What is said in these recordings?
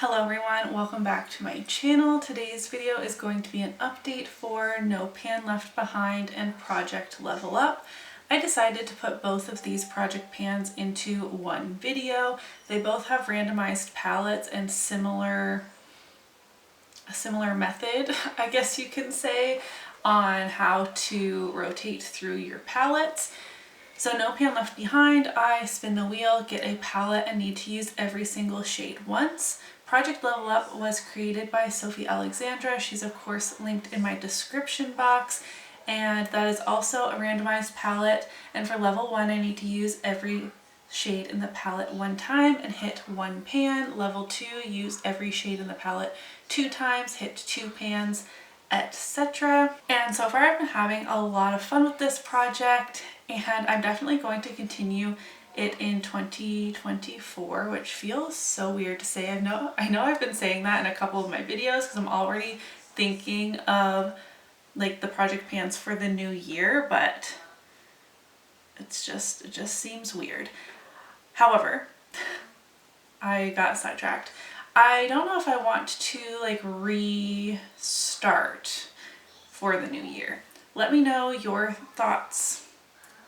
Hello everyone, welcome back to my channel. Today's video is going to be an update for No Pan Left Behind and Project Level Up. I decided to put both of these project pans into one video. They both have randomized palettes and a similar method, I guess you can say, on how to rotate through your palettes. So No Pan Left Behind, I spin the wheel, get a palette, and need to use every single shade once. Project Level Up was created by Sophie Alexandra. She's of course linked in my description box, and that is also a randomized palette. And for level 1 I need to use every shade in the palette one time and hit one pan. Level 2, use every shade in the palette 2 times, hit 2 pans, etc. And so far I've been having a lot of fun with this project, and I'm definitely going to continue it in 2024, which feels so weird to say. I know I've been saying that in a couple of my videos because I'm already thinking of like the project pans for the new year, but it just seems weird. However, I got sidetracked. I don't know if I want to like restart for the new year. Let me know your thoughts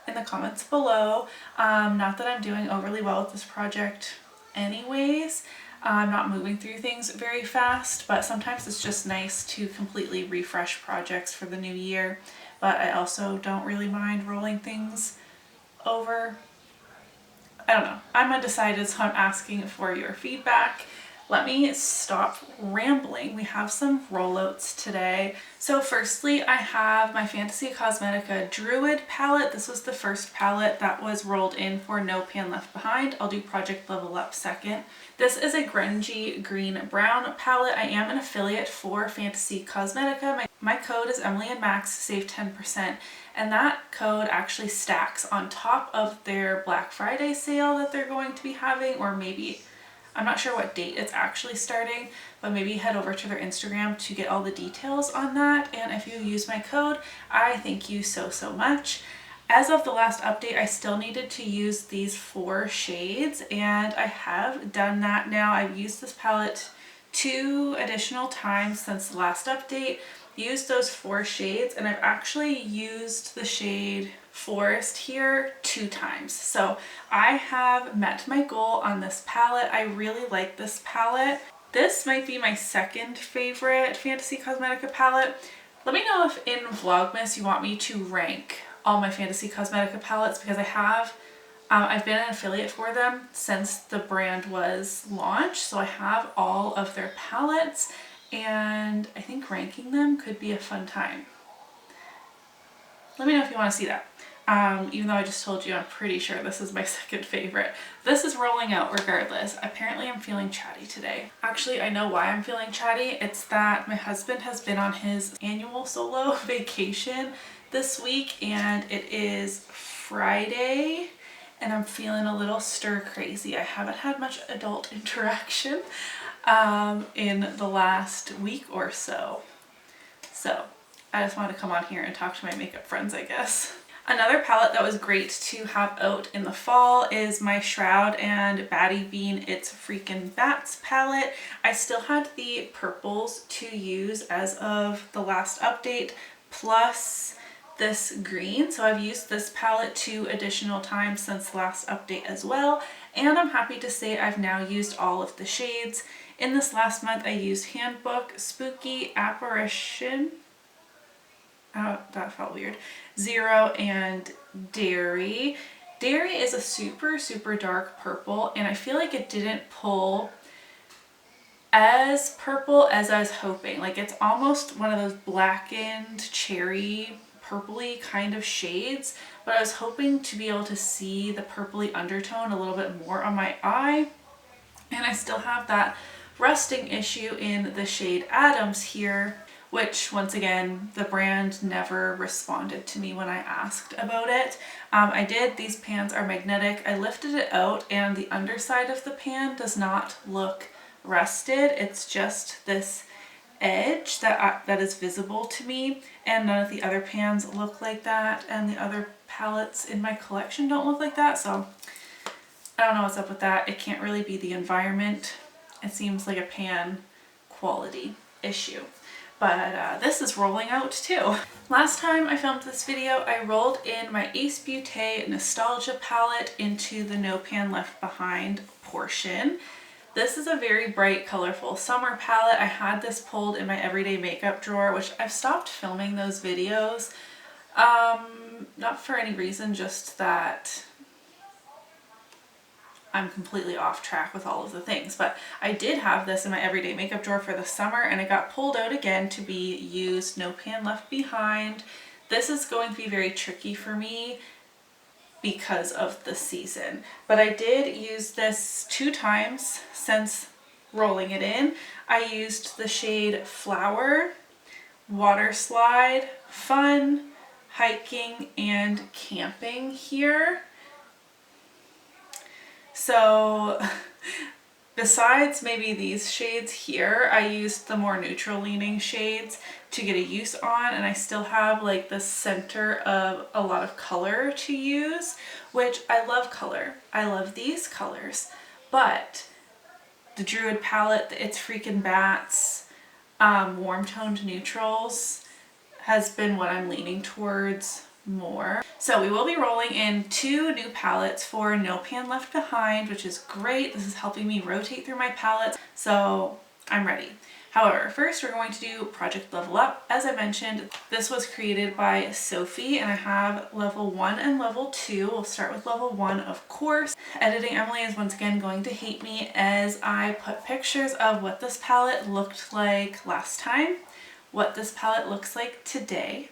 in the comments below. Not that I'm doing overly well with this project anyways. I'm not moving through things very fast, but sometimes it's just nice to completely refresh projects for the new year. But I also don't really mind rolling things over. I don't know. I'm undecided, so I'm asking for your feedback. Let me stop rambling. We have some rollouts today. So firstly, I have my Fantasy Cosmetica Druid palette. This was the first palette that was rolled in for No Pan Left Behind. I'll do Project Level Up second. This is a grungy green-brown palette. I am an affiliate for Fantasy Cosmetica. My code is emilynmax, save 10%. And that code actually stacks on top of their Black Friday sale that they're going to be having, or maybe, I'm not sure what date it's actually starting, but maybe head over to their Instagram to get all the details on that. And if you use my code, I thank you so much. As of the last update, I still needed to use these 4 shades, and I have done that now. I've used this palette 2 additional times since the last update, used those 4 shades, and I've actually used the shade Forest here 2 times. So I have met my goal on this palette. I really like this palette. This might be my second favorite Fantasy Cosmetica palette. Let me know if in Vlogmas you want me to rank all my Fantasy Cosmetica palettes, because I have I've been an affiliate for them since the brand was launched, so I have all of their palettes, and I think ranking them could be a fun time. Let me know if you want to see that. Even though I just told you I'm pretty sure this is my second favorite. This is rolling out regardless. Apparently I'm feeling chatty today. Actually, I know why I'm feeling chatty. It's that my husband has been on his annual solo vacation this week, and it is Friday, and I'm feeling a little stir crazy. I haven't had much adult interaction in the last week or so. So I just wanted to come on here and talk to my makeup friends, I guess. Another palette that was great to have out in the fall is my Shroud and Batty Bean It's Freakin' Bats palette. I still had the purples to use as of the last update, plus this green. So I've used this palette 2 additional times since the last update as well. And I'm happy to say I've now used all of the shades. In this last month, I used Handbook, Spooky, Apparition, oh, that felt weird, Zero, and Dairy. Dairy is a super dark purple, and I feel like it didn't pull as purple as I was hoping. Like, it's almost one of those blackened cherry purpley kind of shades, but I was hoping to be able to see the purpley undertone a little bit more on my eye. And I still have that rusting issue in the shade Adams here, which once again, the brand never responded to me when I asked about it. I did, these pans are magnetic. I lifted it out, and the underside of the pan does not look rusted. It's just this edge that is visible to me, and none of the other pans look like that, and the other palettes in my collection don't look like that. So I don't know what's up with that. It can't really be the environment it seems like a pan quality issue. But this is rolling out too. Last time I filmed this video, I rolled in my Ace Beauté Nostalgia palette into the No Pan Left Behind portion. This is a very bright, colorful summer palette. I had this pulled in my everyday makeup drawer, which I've stopped filming those videos. Not for any reason, just that I'm completely off track with all of the things, but I did have this in my everyday makeup drawer for the summer and it got pulled out again to be used, no pan left behind. This is going to be very tricky for me because of the season, but I did use this 2 times since rolling it in. I used the shade Flower, Water Slide, Fun, Hiking, and Camping here. So besides maybe these shades here, I used the more neutral leaning shades to get a use on, and I still have like the center of a lot of color to use, which I love color. I love these colors, but the Druid palette, the It's Freakin' Bats, warm toned neutrals has been what I'm leaning towards more. So we will be rolling in 2 new palettes for No Pan Left Behind, which is great. This is helping me rotate through my palettes, so I'm ready. However, first we're going to do Project Level Up. As I mentioned, this was created by Sophie and I have level 1 and level 2. We'll start with level 1, of course. Editing Emily is once again going to hate me as I put pictures of what this palette looked like last time, what this palette looks like today,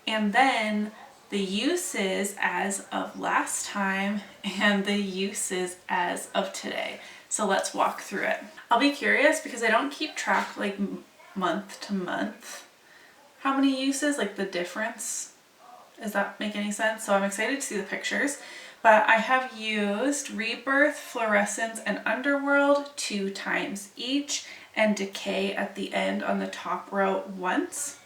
and then the uses as of last time and the uses as of today. So let's walk through it. I'll be curious because I don't keep track like month to month how many uses, like the difference. Does that make any sense? So I'm excited to see the pictures. But I have used Rebirth, Fluorescence, and Underworld 2 times each, and Decay at the end on the top row once.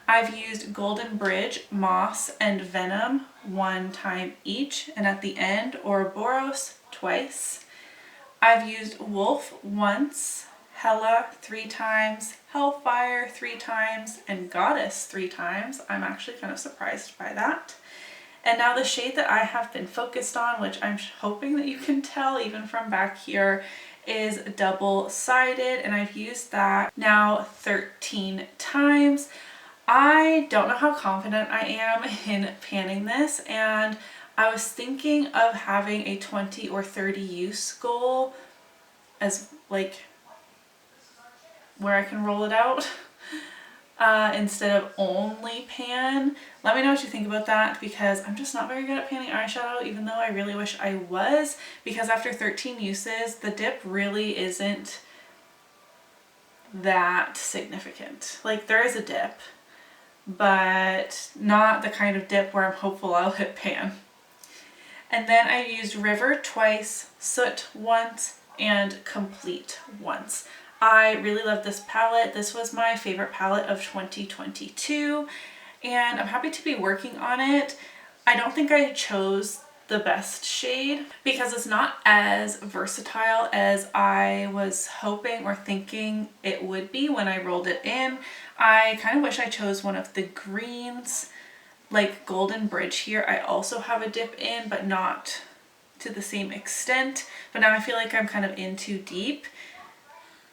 I've used Golden Bridge, Moss, and Venom 1 time each, and at the end, Ouroboros twice. I've used Wolf once, Hela 3 times, Hellfire 3 times, and Goddess 3 times. I'm actually kind of surprised by that. And now the shade that I have been focused on, which I'm hoping that you can tell even from back here, is Double-Sided, and I've used that now 13 times. I don't know how confident I am in panning this, and I was thinking of having a 20 or 30 use goal as like where I can roll it out instead of only pan. Let me know what you think about that, because I'm just not very good at panning eyeshadow, even though I really wish I was, because after 13 uses the dip really isn't that significant. Like there is a dip, but not the kind of dip where I'm hopeful I'll hit pan. And then I used River twice, Soot once, and Complete once. I really love this palette. This was my favorite palette of 2022, and I'm happy to be working on it. I don't think I chose the best shade because it's not as versatile as I was hoping or thinking it would be when I rolled it in. I kind of wish I chose one of the greens, like Golden Bridge here. I also have a dip in, but not to the same extent. But now I feel like I'm kind of in too deep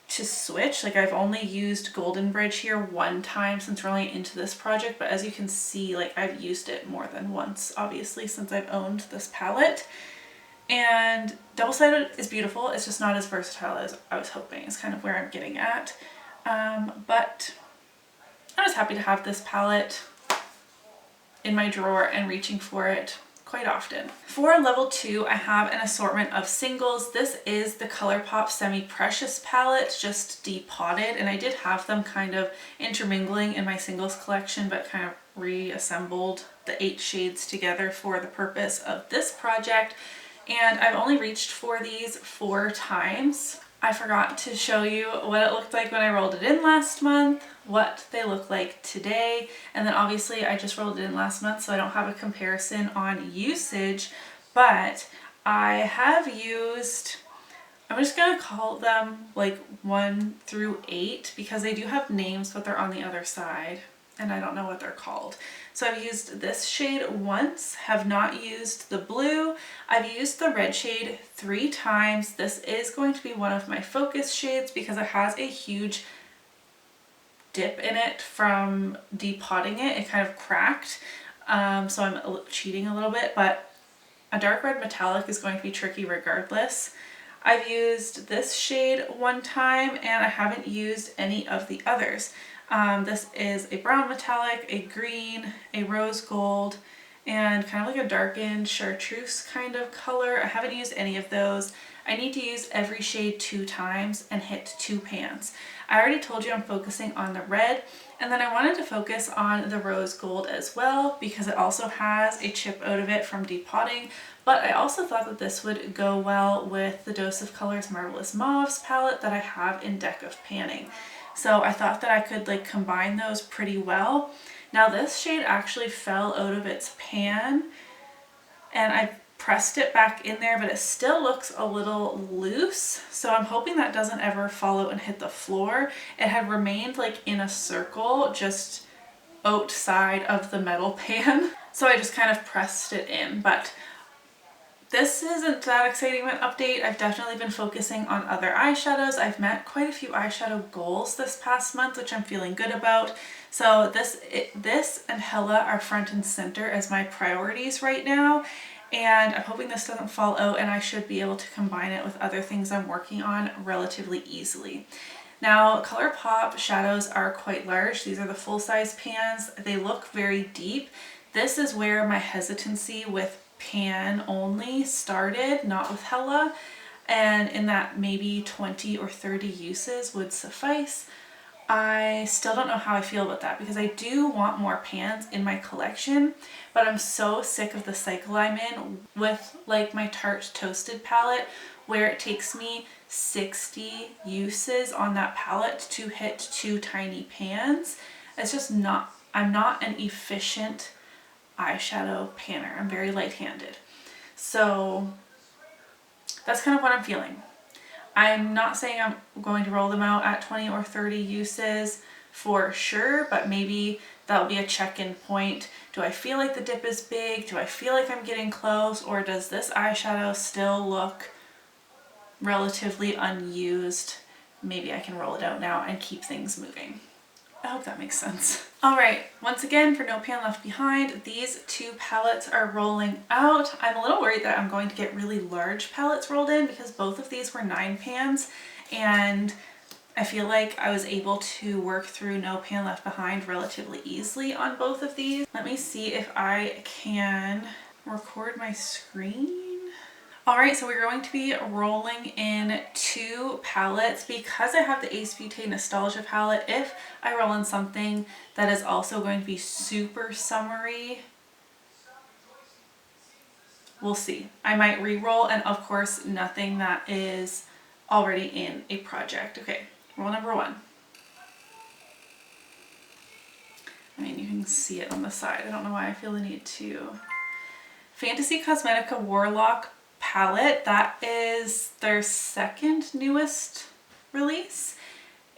to switch. Like I've only used Golden Bridge here 1 time since rolling into this project, but as you can see, like I've used it more than once, obviously, since I've owned this palette. And Double-Sided is beautiful. It's just not as versatile as I was hoping, is kind of where I'm getting at. But I was happy to have this palette in my drawer and reaching for it quite often. For level 2, I have an assortment of singles. This is the Colourpop Semi-Precious palette, just depotted, and I did have them kind of intermingling in my singles collection, but kind of reassembled the 8 shades together for the purpose of this project. And I've only reached for these 4 times. I forgot to show you what it looked like when I rolled it in last month, what they look like today, and then obviously I just rolled it in last month, so I don't have a comparison on usage, but I have used I'm just gonna call them like 1 through 8 because they do have names, but they're on the other side and I don't know what they're called. So I've used this shade once, have not used the blue. I've used the red shade 3 times. This is going to be one of my focus shades because it has a huge dip in it from depotting it. It kind of cracked. So I'm cheating a little bit, but a dark red metallic is going to be tricky regardless. I've used this shade 1 time and I haven't used any of the others. This is a brown metallic, a green, a rose gold, and kind of like a darkened chartreuse kind of color. I haven't used any of those. I need to use every shade 2 times and hit 2 pans. I already told you I'm focusing on the red, and then I wanted to focus on the rose gold as well because it also has a chip out of it from depotting, but I also thought that this would go well with the Dose of Colors Marvelous Mauves palette that I have in Deck of Panning. So I thought that I could like combine those pretty well. Now this shade actually fell out of its pan and I pressed it back in there, but it still looks a little loose. So I'm hoping that doesn't ever fall out and hit the floor. It had remained like in a circle just outside of the metal pan. So I just kind of pressed it in, but this isn't that exciting of an update. I've definitely been focusing on other eyeshadows. I've met quite a few eyeshadow goals this past month, which I'm feeling good about. So this and Hella are front and center as my priorities right now. And I'm hoping this doesn't fall out and I should be able to combine it with other things I'm working on relatively easily. Now, Colourpop shadows are quite large. These are the full-size pans. They look very deep. This is where my hesitancy with pan only started, not with Hella, and in that maybe 20 or 30 uses would suffice. I still don't know how I feel about that because I do want more pans in my collection, but I'm so sick of the cycle I'm in with like my Tarte Toasted palette where it takes me 60 uses on that palette to hit 2 tiny pans. It's just not, I'm not an efficient eyeshadow panner. I'm very light-handed. So that's kind of what I'm feeling. I'm not saying I'm going to roll them out at 20 or 30 uses for sure, but maybe that'll be a check-in point. Do I feel like the dip is big? Do I feel like I'm getting close? Or does this eyeshadow still look relatively unused? Maybe I can roll it out now and keep things moving. I hope that makes sense. All right, once again, for No Pan Left Behind, these 2 palettes are rolling out. I'm a little worried that I'm going to get really large palettes rolled in because both of these were 9 pans and I feel like I was able to work through No Pan Left Behind relatively easily on both of these. Let me see if I can record my screen. All right, so we're going to be rolling in 2 palettes because I have the Ace Beauté Nostalgia palette. If I roll in something that is also going to be super summery, we'll see. I might re-roll, and of course nothing that is already in a project. Okay, roll number 1. I mean, you can see it on the side. I don't know why I feel the need to. Fantasy Cosmetica Warlock palette. That is their 2nd newest release.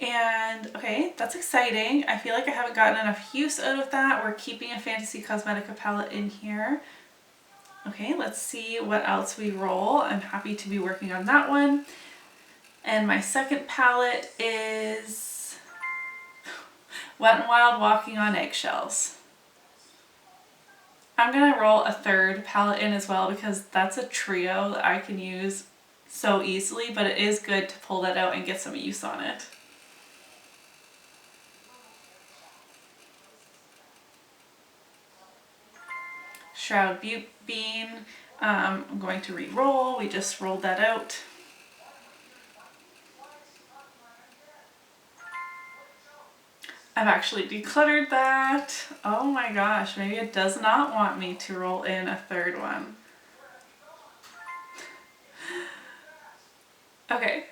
And okay, that's exciting. I feel like I haven't gotten enough use out of that. We're keeping a Fantasy Cosmetica palette in here. Okay, let's see what else we roll. I'm happy to be working on that one. And my 2nd palette is Wet n Wild Walking on Eggshells. I'm gonna roll a 3rd palette in as well because that's a trio that I can use so easily, but it is good to pull that out and get some use on it. Shroud Butte Bean, I'm going to re-roll. We just rolled that out. I've actually decluttered that. Oh my gosh, maybe it does not want me to roll in a 3rd one. Okay,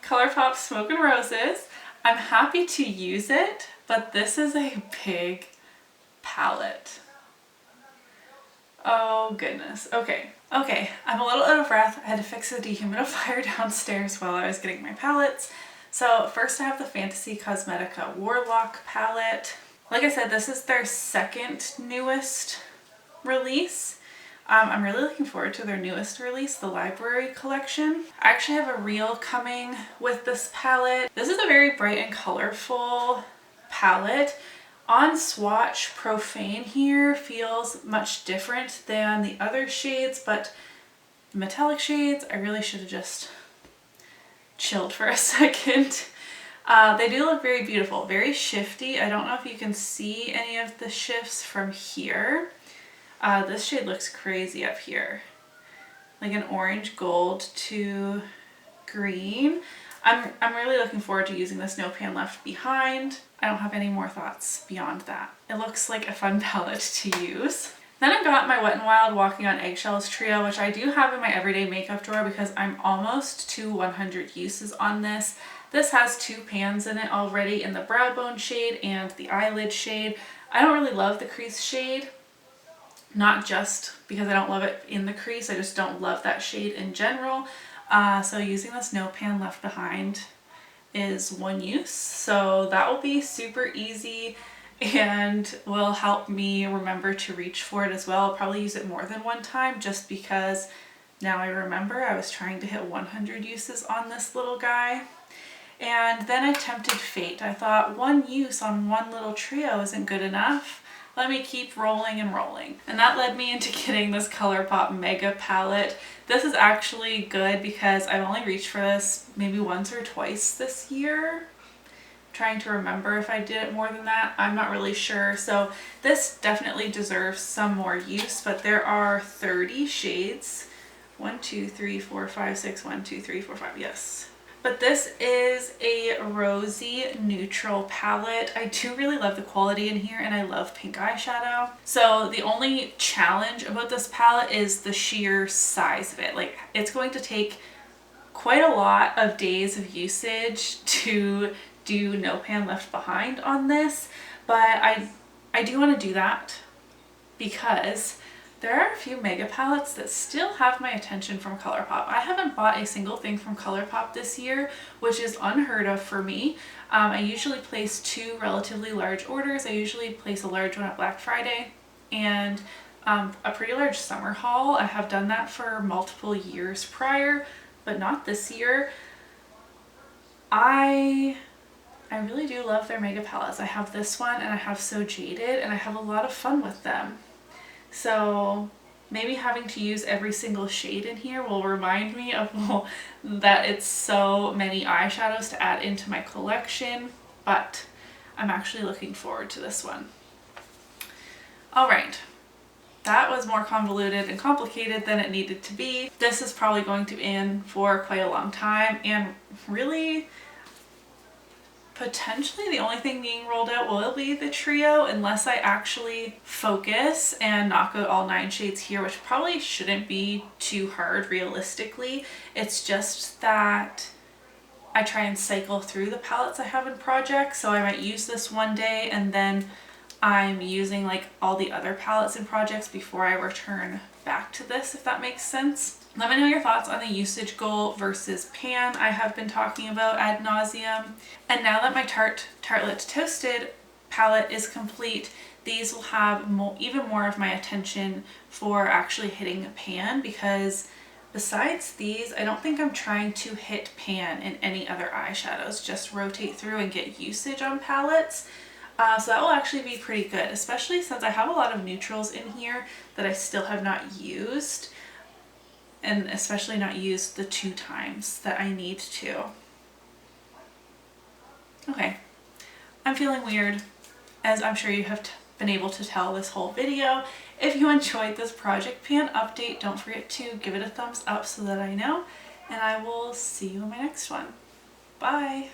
Colourpop Smoke and Roses. I'm happy to use it, but this is a big palette. Oh goodness. Okay. Okay, I'm a little out of breath. I had to fix the dehumidifier downstairs while I was getting my palettes. So first I have the Fantasy Cosmetica Warlock palette. Like I said, this is their second newest release. I'm really looking forward to their newest release, the Library Collection. I actually have a reel coming with this palette. This is a very bright and colorful palette. On swatch, Profane here feels much different than the other shades, but metallic shades, I really should have just chilled for a second. They do look very beautiful, very shifty. I don't know if you can see any of the shifts from here. This shade looks crazy up here. Like an orange gold to green. I'm really looking forward to using this No Pan Left Behind. I don't have any more thoughts beyond that. It looks like a fun palette to use. Then I've got my Wet n Wild Walking on Eggshells trio, which I do have in my everyday makeup drawer because I'm almost to 100 uses on this. This has 2 pans in it already, in the brow bone shade and the eyelid shade. I don't really love the crease shade, not just because I don't love it in the crease, I just don't love that shade in general. So using this No Pan Left Behind is one use, so that will be super easy and will help me remember to reach for it as well. I'll probably use it more than one time just because now I remember I was trying to hit 100 uses on this little guy. And then I tempted fate. I thought one use on one little trio isn't good enough. Let me keep rolling and rolling. And that led me into getting this Colourpop Mega palette. This is actually good because I've only reached for this maybe once or twice this year. I'm trying to remember if I did it more than that. I'm not really sure. So this definitely deserves some more use, but there are 30 shades. 1, 2, 3, 4, 5, 6, 1, 2, 3, 4, 5, yes. But this is a rosy neutral palette. I do really love the quality in here and I love pink eyeshadow. So the only challenge about this palette is the sheer size of it. Like, it's going to take quite a lot of days of usage to do No Pan Left Behind on this, but I do want to do that because there are a few mega palettes that still have my attention from Colourpop. I haven't bought a single thing from Colourpop this year, which is unheard of for me. I usually place 2 relatively large orders. I usually place a large one at Black Friday and a pretty large summer haul. I have done that for multiple years prior, but not this year. I really do love their mega palettes. I have this one and I have So Jaded and I have a lot of fun with them. So maybe having to use every single shade in here will remind me of that it's so many eyeshadows to add into my collection, but I'm actually looking forward to this one. All right, that was more convoluted and complicated than it needed to be. This is probably going to be in for quite a long time, and really potentially the only thing being rolled out will be the trio unless I actually focus and knock out all 9 shades here, which probably shouldn't be too hard realistically. It's just that I try and cycle through the palettes I have in projects, so I might use this one day and then I'm using like all the other palettes in projects before I return back to this, if that makes sense. Let me know your thoughts on the usage goal versus pan I have been talking about ad nauseum. And now that my Tartelette Toasted palette is complete, these will have even more of my attention for actually hitting pan, because besides these, I don't think I'm trying to hit pan in any other eyeshadows, just rotate through and get usage on palettes. So that will actually be pretty good, especially since I have a lot of neutrals in here that I still have not used, and especially not used the 2 times that I need to. Okay, I'm feeling weird, as I'm sure you have been able to tell this whole video. If you enjoyed this project pan update, don't forget to give it a thumbs up so that I know, and I will see you in my next one. Bye!